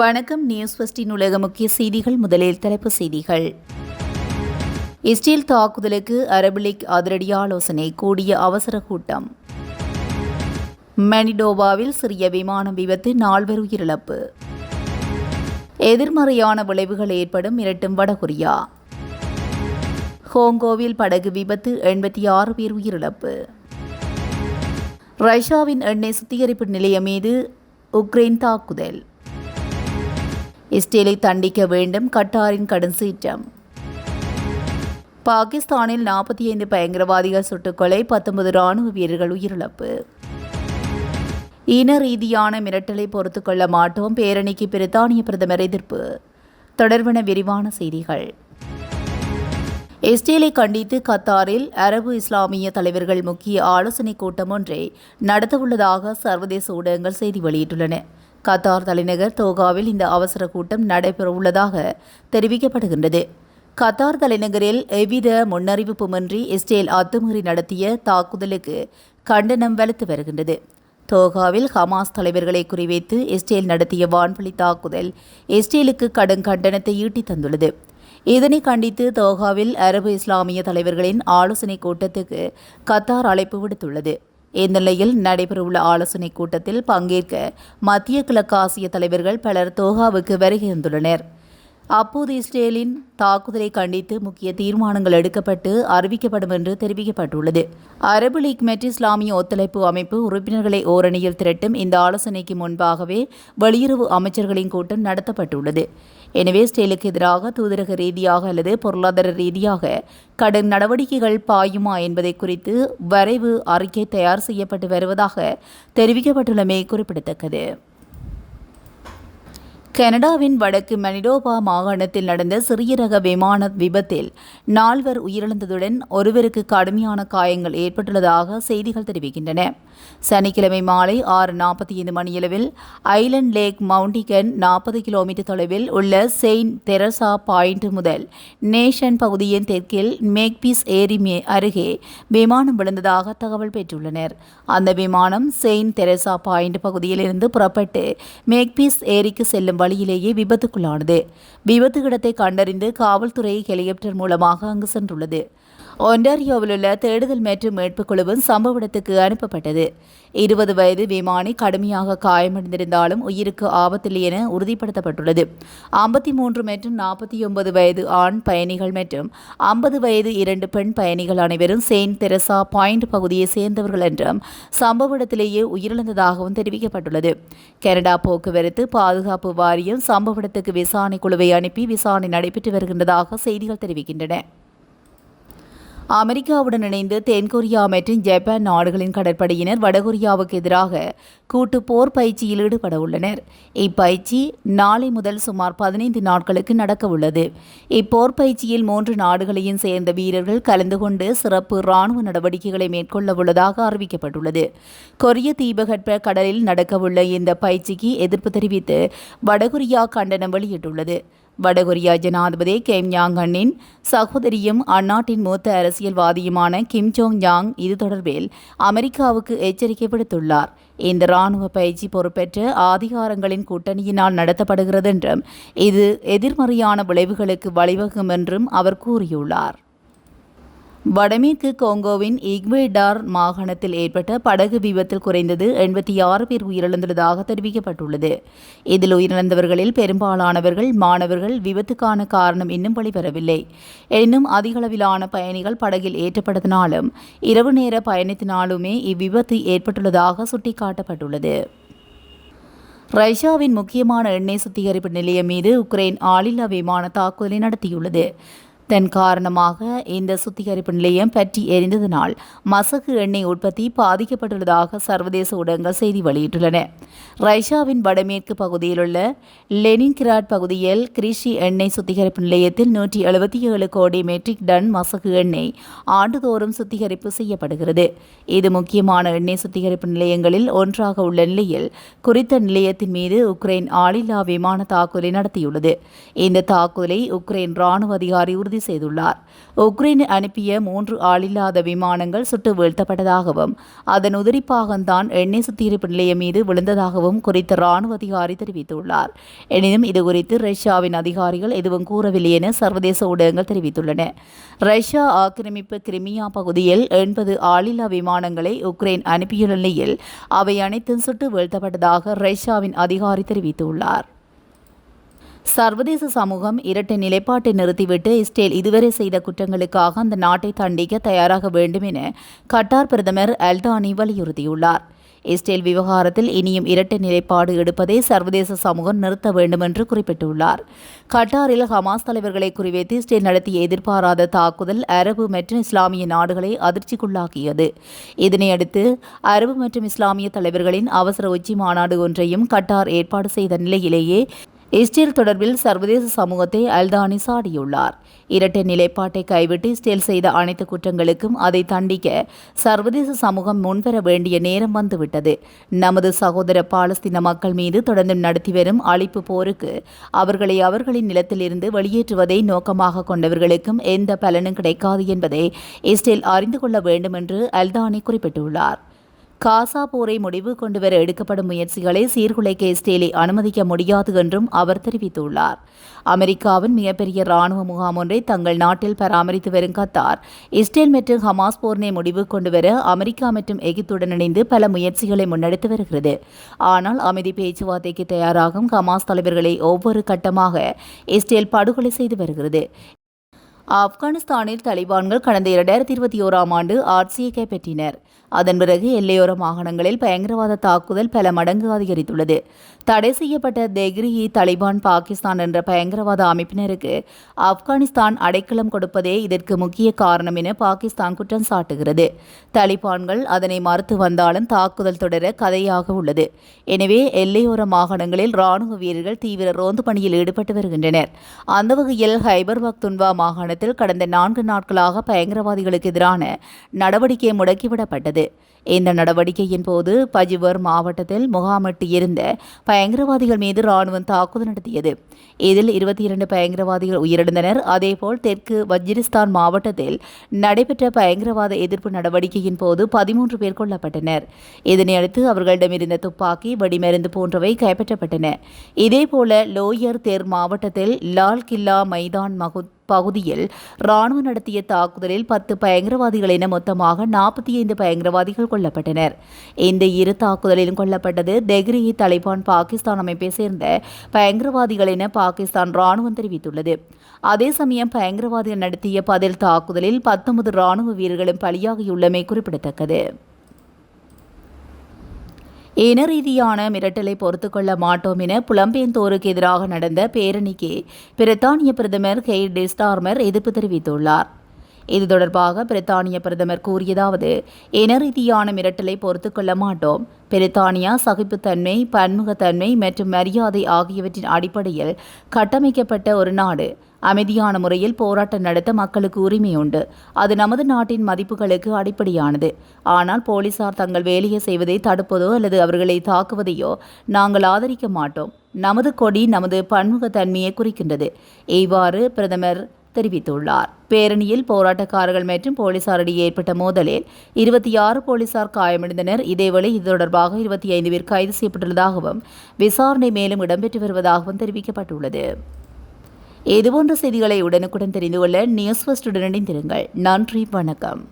வணக்கம். நியூஸ் ஃபர்ஸ்டின் உலக முக்கிய செய்திகள். முதலில் தலைப்புச் செய்திகள். இஸ்ரேல் தாக்குதலுக்கு அரபு லீக் அதிரடி ஆலோசனை, கூடிய அவசர கூட்டம். மனிடோபாவில் சிறிய விமானம் விபத்து, 4 உயிரிழப்பு. எதிர்மறையான விளைவுகள் ஏற்படும், மிரட்டும் வடகொரியா. ஹோங்கோவில் படகு விபத்து, 86 பேர் உயிரிழப்பு. ரஷ்யாவின் எண்ணெய் சுத்திகரிப்பு நிலையம் மீது உக்ரைன் தாக்குதல். இஸ்ரேலை தண்டிக்க வேண்டும், கட்டாரின் கடும் சீற்றம். பாகிஸ்தானில் 45 பயங்கரவாதிகள் சுட்டுக்கொலை, 19 ராணுவ வீரர்கள் உயிரிழப்பு. இன ரீதியான மிரட்டலை பொறுத்துக் கொள்ள மாட்டோம், பேரணிக்கு பிரித்தானிய பிரதமர் எதிர்ப்பு. தொடர்பான விரிவான செய்திகள். இஸ்ரேலை கண்டித்து கத்தாரில் அரபு இஸ்லாமிய தலைவர்கள் முக்கிய ஆலோசனைக் கூட்டம் ஒன்றை நடத்தவுள்ளதாக சர்வதேச ஊடகங்கள் செய்தி வெளியிட்டுள்ளன. கத்தார் தலைநகர் தோகாவில் இந்த அவசர கூட்டம் நடைபெறவுள்ளதாக தெரிவிக்கப்படுகின்றது. கத்தார் தலைநகரில் எவ்வித முன்னறிவிப்புமின்றி இஸ்ரேல் அத்துமீறி நடத்திய தாக்குதலுக்கு கண்டனம் வலுத்து வருகின்றது. தோகாவில் ஹமாஸ் தலைவர்களை குறிவைத்து இஸ்ரேல் நடத்திய வான்வழி தாக்குதல் இஸ்ரேலுக்கு கடும் கண்டனத்தை ஈட்டி தந்துள்ளது. இதனை கண்டித்து தோகாவில் அரபு இஸ்லாமிய தலைவர்களின் ஆலோசனைக் கூட்டத்துக்கு கத்தார் அழைப்பு விடுத்துள்ளது. இந்நிலையில் நடைபெறவுள்ள ஆலோசனைக் கூட்டத்தில் பங்கேற்க மத்திய கிழக்காசிய தலைவர்கள் பலர் தோகாவுக்கு வருகை தந்துள்ளனர். அப்போது இஸ்ரேலின் தாக்குதலை கண்டித்து முக்கிய தீர்மானங்கள் எடுக்கப்பட்டு அறிவிக்கப்படும் என்று தெரிவிக்கப்பட்டுள்ளது. அரபு லீக் மற்றும் இஸ்லாமிய ஒத்துழைப்பு அமைப்பு உறுப்பினர்களை ஓரணியில் திரட்டும் இந்த ஆலோசனைக்கு முன்பாகவே வெளியுறவு அமைச்சர்களின் கூட்டம் நடத்தப்பட்டுள்ளது. எனவே இஸ்ரேலுக்கு எதிராக தூதரக ரீதியாக அல்லது பொருளாதார ரீதியாக கடும் நடவடிக்கைகள் பாயுமா என்பதை குறித்து வரைவு அறிக்கை தயார் செய்யப்பட்டு வருவதாக தெரிவிக்கப்பட்டுள்ளமை குறிப்பிடத்தக்கது. கனடாவின் வடக்கு மனிடோபா மாகாணத்தில் நடந்த சிறிய ரக விமான விபத்தில் 4 உயிரிழந்ததுடன் ஒருவருக்கு கடுமையான காயங்கள் ஏற்பட்டுள்ளதாக செய்திகள் தெரிவிக்கின்றன. சனிக்கிழமை மாலை 6:45 மணியளவில் ஐலண்ட் லேக் மவுண்டிகன் 40 கிலோமீட்டர் தொலைவில் உள்ள செயின்ட் தெரசா பாயிண்ட் முதல் நேஷன் பகுதியின் தெற்கில் மேக்பீஸ் ஏரி அருகே விமானம் விழுந்ததாக தகவல் பெற்றுள்ளனர். அந்த விமானம் செயின்ட் தெரசா பாயிண்ட் பகுதியிலிருந்து புறப்பட்டு மேக்பீஸ் ஏரிக்கு செல்லும் வழியிலேயே விபத்துக்குள்ளானது. விபத்து இடத்தை கண்டறிந்து காவல்துறை ஹெலிகாப்டர் மூலமாக அங்கு சென்றுள்ளது. ஒன்டாரியோவில் உள்ள தேடுதல் மற்றும் மீட்புக் குழுவும் சம்பவ இடத்துக்கு அனுப்பப்பட்டது. 20 வயது விமானி கடுமையாக காயமடைந்திருந்தாலும் உயிருக்கு ஆபத்தில்லை என உறுதிப்படுத்தப்பட்டுள்ளது. 53 மற்றும் 49 வயது ஆண் பயணிகள் மற்றும் 50 வயது 2 பெண் பயணிகள் அனைவரும் செயின்ட் தெரசா பாயிண்ட் பகுதியை சேர்ந்தவர்கள் என்றும் சம்பவ இடத்திலேயே உயிரிழந்ததாகவும் தெரிவிக்கப்பட்டுள்ளது. கனடா போக்குவரத்து பாதுகாப்பு வாரியம் சம்பவ இடத்துக்கு விசாரணை குழுவை அனுப்பி விசாரணை நடைபெற்று வருகின்றதாக செய்திகள் தெரிவிக்கின்றன. அமெரிக்காவுடன் இணைந்து தென்கொரியா மற்றும் ஜப்பான் நாடுகளின் கடற்படையினர் வடகொரியாவுக்கு எதிராக கூட்டு போர் பயிற்சியில் ஈடுபட உள்ளனர். இப்பயிற்சி நாளை முதல் சுமார் 15 நாட்களுக்கு நடக்கவுள்ளது. இப்போர் பயிற்சியில் 3 நாடுகளையும் சேர்ந்த வீரர்கள் கலந்து கொண்டு சிறப்பு ராணுவ நடவடிக்கைகளை மேற்கொள்ள உள்ளதாக அறிவிக்கப்பட்டுள்ளது. கொரிய தீபகற்ப கடலில் நடக்கவுள்ள இந்த பயிற்சிக்கு எதிர்ப்பு தெரிவித்து வடகொரியா கண்டனம் வெளியிட்டுள்ளது. வடகொரியா ஜனாதிபதி கிம் யாங் அன்னின் சகோதரியும் அந்நாட்டின் மூத்த அரசியல்வாதியுமான கிம் ஜோங் யாங் இது தொடர்பில் அமெரிக்காவுக்கு எச்சரிக்கை விடுத்துள்ளார். இந்த ராணுவ பயிற்சி பொறுப்பேற்ற அதிகாரங்களின் கூட்டணியினால் நடத்தப்படுகிறது என்றும் இது எதிர்மறையான விளைவுகளுக்கு வழிவகுக்கும் என்றும் அவர் கூறியுள்ளார். வடமேற்கு கோங்கோவின் இக்வேடார் மாகாணத்தில் ஏற்பட்ட படகு விபத்தில் குறைந்தது 86 பேர் உயிரிழந்துள்ளதாக தெரிவிக்கப்பட்டுள்ளது. இதில் உயிரிழந்தவர்களில் பெரும்பாலானவர்கள் மாணவர்கள். விபத்துக்கான காரணம் இன்னும் வெளிவரவில்லை. எனினும் அதிகளவிலான பயணிகள் படகில் ஏற்றப்பட்டதனாலும் இரவு நேர பயணத்தினாலுமே இவ்விபத்து ஏற்பட்டுள்ளதாக சுட்டிக்காட்டப்பட்டுள்ளது. ரஷ்யாவின் முக்கியமான எண்ணெய் சுத்திகரிப்பு நிலையம் மீது உக்ரைன் ஆளில்லா விமான தாக்குதலை நடத்தியுள்ளது. இதன் காரணமாக இந்த சுத்திகரிப்பு நிலையம் பற்றி எரிந்ததனால் மசகு எண்ணெய் உற்பத்தி பாதிக்கப்பட்டுள்ளதாக சர்வதேச ஊடகங்கள் செய்தி வெளியிட்டுள்ளன. ரஷ்யாவின் வடமேற்கு பகுதியிலுள்ள லெனின்கிராட் பகுதியில் கிரிஷி எண்ணெய் சுத்திகரிப்பு நிலையத்தில் 177 கோடி மெட்ரிக் டன் மசகு எண்ணெய் ஆண்டுதோறும் சுத்திகரிப்பு செய்யப்படுகிறது. இது முக்கியமான எண்ணெய் சுத்திகரிப்பு நிலையங்களில் ஒன்றாக உள்ள நிலையில் குறித்த நிலையத்தின் மீது உக்ரைன் ஆளில்லா விமான தாக்குதலை நடத்தியுள்ளது. இந்த தாக்குதலை உக்ரைன் ராணுவ அதிகாரி உறுதி செய்துள்ளார். உக்ரைன் அனுப்பிய 3 ஆளில்லாத விமானங்கள் சுட்டு வீழ்த்தப்பட்டதாகவும் அதன் உதிரிப்பாகத்தான் எண்ணெய் சுத்திகரிப்பு நிலையம் மீது விழுந்ததாகவும் குறித்த ராணுவ அதிகாரி தெரிவித்துள்ளார். எனினும் இதுகுறித்து ரஷ்யாவின் அதிகாரிகள் எதுவும் கூறவில்லை என சர்வதேச ஊடகங்கள் தெரிவித்துள்ளன. ரஷ்யா ஆக்கிரமிப்பு கிரிமியா பகுதியில் 80 ஆளில்லா விமானங்களை உக்ரைன் அனுப்பியுள்ள நிலையில் அவை அனைத்தும் சுட்டு வீழ்த்தப்பட்டதாக ரஷ்யாவின் அதிகாரி தெரிவித்துள்ளார். சர்வதேச சமூகம் இரட்டை நிலைப்பாட்டை நிறுத்திவிட்டு இஸ்ரேல் இதுவரை செய்த குற்றங்களுக்காக அந்த நாட்டை தண்டிக்க தயாராக வேண்டும் என கட்டார் பிரதமர் அல்தானி வலியுறுத்தியுள்ளார். இஸ்ரேல் விவகாரத்தில் இனியும் இரட்டை நிலைப்பாடு எடுப்பதை சர்வதேச சமூகம் நிறுத்த வேண்டும் என்று குறிப்பிட்டுள்ளார். கட்டாரில் ஹமாஸ் தலைவர்களை குறிவைத்து இஸ்ரேல் நடத்திய எதிர்பாராத தாக்குதல் அரபு மற்றும் இஸ்லாமிய நாடுகளை அதிர்ச்சிக்குள்ளாக்கியது. இதனையடுத்து அரபு மற்றும் இஸ்லாமிய தலைவர்களின் அவசர உச்சி மாநாடு ஒன்றையும் கட்டார் ஏற்பாடு செய்த நிலையிலேயே இஸ்ரேல் தொடர்பில் சர்வதேச சமூகத்தை அல்தானி சாடியுள்ளார். இரட்டை நிலைப்பாட்டை கைவிட்டு இஸ்ரேல் செய்த அனைத்து குற்றங்களுக்கும் அதை தண்டிக்க சர்வதேச சமூகம் முன்வர வேண்டிய நேரம் வந்துவிட்டது. நமது சகோதர பாலஸ்தீன மக்கள் மீது தொடர்ந்து நடத்தி வரும் அழிப்பு போருக்கு அவர்களை அவர்களின் நிலத்திலிருந்து வெளியேற்றுவதை நோக்கமாக கொண்டவர்களுக்கும் எந்த பலனும் கிடைக்காது என்பதை இஸ்ரேல் அறிந்து கொள்ள வேண்டும் என்று அல்தானி குறிப்பிட்டுள்ளார். காசா போரை முடிவு கொண்டுவர எடுக்கப்படும் முயற்சிகளை சீர்குலைக்க இஸ்ரேலை அனுமதிக்க முடியாது என்றும் அவர் தெரிவித்துள்ளார். அமெரிக்காவின் மிகப்பெரிய ராணுவ முகாம் ஒன்றை தங்கள் நாட்டில் பராமரித்து வரும் கத்தார் இஸ்ரேல் மற்றும் ஹமாஸ் போரினை முடிவு கொண்டுவர அமெரிக்கா மற்றும் எகிப்துடன் இணைந்து பல முயற்சிகளை முன்னெடுத்து வருகிறது. ஆனால் அமைதி பேச்சுவார்த்தைக்கு தயாராகும் ஹமாஸ் தலைவர்களை ஒவ்வொரு கட்டமாக இஸ்ரேல் படுகொலை செய்து வருகிறது. ஆப்கானிஸ்தானில் தலிபான்கள் கடந்த 2021ஆம் ஆண்டு ஆட்சியை கைப்பற்றினர். அதன் பிறகு எல்லையோர மாகாணங்களில் பயங்கரவாத தாக்குதல் பல மடங்கு அதிகரித்துள்ளது. தடை செய்யப்பட்ட தெஹ்ரி தலிபான் பாகிஸ்தான் என்ற பயங்கரவாத அமைப்பினருக்கு ஆப்கானிஸ்தான் அடைக்கலம் கொடுப்பதே இதற்கு முக்கிய காரணம் என பாகிஸ்தான் குற்றம் சாட்டுகிறது. தலிபான்கள் அதனை மறுத்து வந்தாலும் தாக்குதல் தொடர கதையாக உள்ளது. எனவே எல்லையோர மாகாணங்களில் ராணுவ வீரர்கள் தீவிர ரோந்து பணியில் ஈடுபட்டு வருகின்றனர். அந்த வகையில் ஹைபர் பக்துன்வா மாகாணத்தில் கடந்த 4 நாட்களாக பயங்கரவாதிகளுக்கு எதிரான நடவடிக்கை முடக்கிவிடப்பட்டது. இந்த நடவடிக்கையின் போது பஜிவர் மாவட்டத்தில் முகாமிட்டு இருந்த பயங்கரவாதிகள் மீது ராணுவம் தாக்குதல் நடத்தியது. இதில் 22 பயங்கரவாதிகள் உயிரிழந்தனர். அதேபோல் தெற்கு வஜிரிஸ்தான் மாவட்டத்தில் நடைபெற்ற பயங்கரவாத எதிர்ப்பு நடவடிக்கையின் போது 13 பேர் கொல்லப்பட்டனர். இதனையடுத்து அவர்களிடமிருந்த துப்பாக்கி, வெடிமருந்து போன்றவை கைப்பற்றப்பட்டன. இதேபோல லோயர் தெர் மாவட்டத்தில் லால் கில்லா மைதான் பகுதியில் ராணுவம் நடத்திய தாக்குதலில் 10 பயங்கரவாதிகள் என மொத்தமாக 45 பயங்கரவாதிகள் கொல்லப்பட்டனர். இந்த இரு தாக்குதலிலும் கொல்லப்பட்டது தெஹ்ரி தலிபான் பாகிஸ்தான் அமைப்பை சேர்ந்த பயங்கரவாதிகள் என பாகிஸ்தான் ராணுவம் தெரிவித்துள்ளது. அதே சமயம் பயங்கரவாதிகள் நடத்திய பதில் தாக்குதலில் 19 ராணுவ வீரர்களும் பலியாகியுள்ளமை குறிப்பிடத்தக்கது. இன ரீதியான மிரட்டலை பொறுத்துக் கொள்ள மாட்டோம் என புலம்பெயர்ந்தோருக்கு எதிராக நடந்த பேரணிக்கு பிரித்தானிய பிரதமர் கெய்ர் ஸ்டார்மர் எதிர்ப்பு தெரிவித்துள்ளார். இது தொடர்பாக பிரித்தானிய பிரதமர் கூறியதாவது: இன ரீதியான மிரட்டலை பொறுத்துக் கொள்ள மாட்டோம். பிரித்தானியா சகிப்புத்தன்மை, பன்முகத்தன்மை மற்றும் மரியாதை ஆகியவற்றின் அடிப்படையில் கட்டமைக்கப்பட்ட ஒரு நாடு. அமைதியான முறையில் போராட்டம் நடத்த மக்களுக்கு உரிமை உண்டு. அது நமது நாட்டின் மதிப்புகளுக்கு அடிப்படையானது. ஆனால் போலீசார் தங்கள் வேலையை செய்வதை தடுப்பதோ அல்லது அவர்களை தாக்குவதையோ நாங்கள் ஆதரிக்க மாட்டோம். நமது கொடி நமது பன்முகத்தன்மையை குறிக்கின்றது. இவ்வாறு பிரதமர் தெரிவித்துள்ளார். பேரணியில் போராட்டக்காரர்கள் மற்றும் போலீசாரிடையே ஏற்பட்ட மோதலில் 26 போலீசார் காயமடைந்தனர். இதேவேளை இது தொடர்பாக 25 பேர் கைது செய்யப்பட்டுள்ளதாகவும் விசாரணை மேலும் இடம்பெற்று வருவதாகவும் தெரிவிக்கப்பட்டுள்ளது. இதுபோன்ற செய்திகளை உடனுக்குடன் தெரிந்து கொள்ள நியூஸ் ஃபர்ஸ்ட் உடன் இணைந்திருங்கள். நன்றி, வணக்கம்.